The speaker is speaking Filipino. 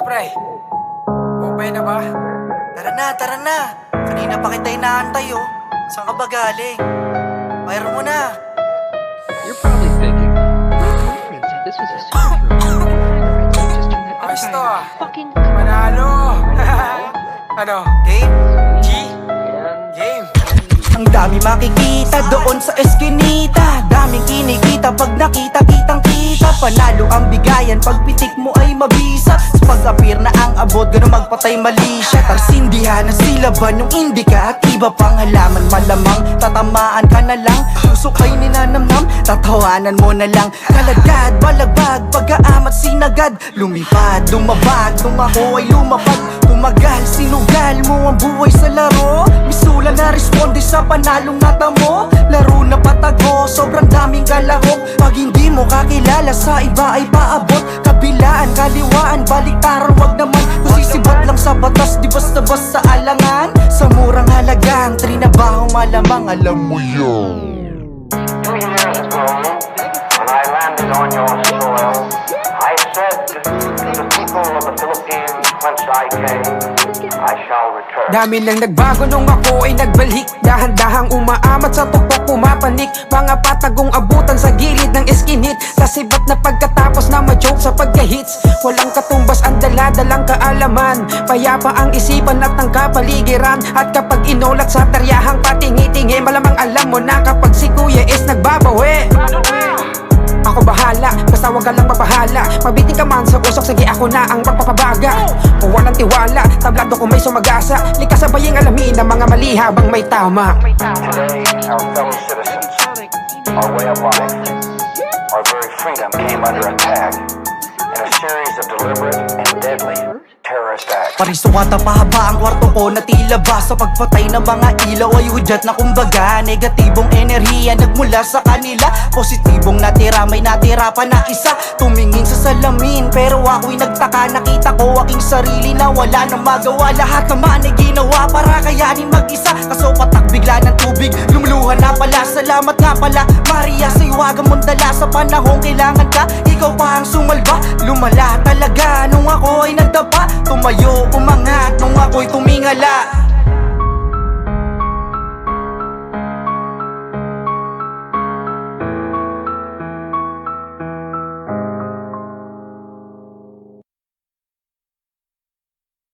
Ano pre? Bumabay na ba? Tara na. Kanina pa kita inaantay oh. Saan ka ba galing? Fire mo na. You're probably thinking, my girlfriend said this was a super Ayos to ah. fucking Manalo! Ano? Game? G? Game? Ang dami makikita doon sa eskinita. Daming kinikita pag nakita-kitang kita. Panalo ang bigayan pag pitik mo ay mabisa. Sa pag-appear na ang abot, gano'n magpatay mali siya. Tarsindihan ang silaban yung indika at iba pang halaman. Malamang tatamaan ka na lang. Puso kay ninanamnam, tatawanan mo na lang. Kalagad, balagbag, pag-aamat sinagad. Lumipad, lumabag, nung ako ay lumapag. Tumagal, sinugal mo ang buhay sa laro. Misula na responde sa panalong natamo. Laro na patago, sobrang daming kalahok. Pag hindi mo kakilala sa iba ay paabot. Kabilaan, kaliwaan, baliktaran, wag naman. Kung sisibat lang sa batas, di basta-basta alangan. Sa murang halagang, trinabaho malamang, alam mo yun. 2 years ago, when I landed on your soil, I said to the people of the Philippines whence I came, I shall return. Dami nang nagbago nung ako ay nagbalik. Dahan-dahang umaamat sa tuktok pumapanik. Mga patagong abutan sa gilid ng eskinit. Kasibat na pagkatapos na ma-joke sa pagka-hits. Walang katumbas ang dala-dalang kaalaman. Payapa ang isipan at ang kapaligiran. At kapag inulat sa taryahang patingi-tingi, malamang alam mo na kapag si kuya is nagbabawi. Ako bahala, basta wag ka lang mapahala. Mabiting ka man sa usok, sige ako na ang magpapabaga. Kung walang tiwala, tablado kung may sumagasa. Likas sabaying alamin ang mga mali habang may tama. Today, our fellow citizens, our way of life, our very freedom came under attack in a series of deliberate and deadly terrorist acts. Parisukata pahaba ang kwarto ko na tila ba sa pagpatay ng mga ilaw ay hudyat na kumbaga. Negatibong enerhiya nagmula sa kanila. Positibong natira, may natira pa na isa. Tumingin sa salamin pero ako'y nagtaka. Nakita ko aking sarili na wala nang magawa. Lahat naman ay ginawa para kayanin mag-isa. Kaso patak bigla ng tubig, lumuluhan na pala. Salamat nga pala Maria sa iwagan mong dala. Sa panahong kailangan ka, ikaw pa ang sumalba. Lumala talaga nung ako ay nagdapa. Tumayo, umangat nung ako'y tumingala.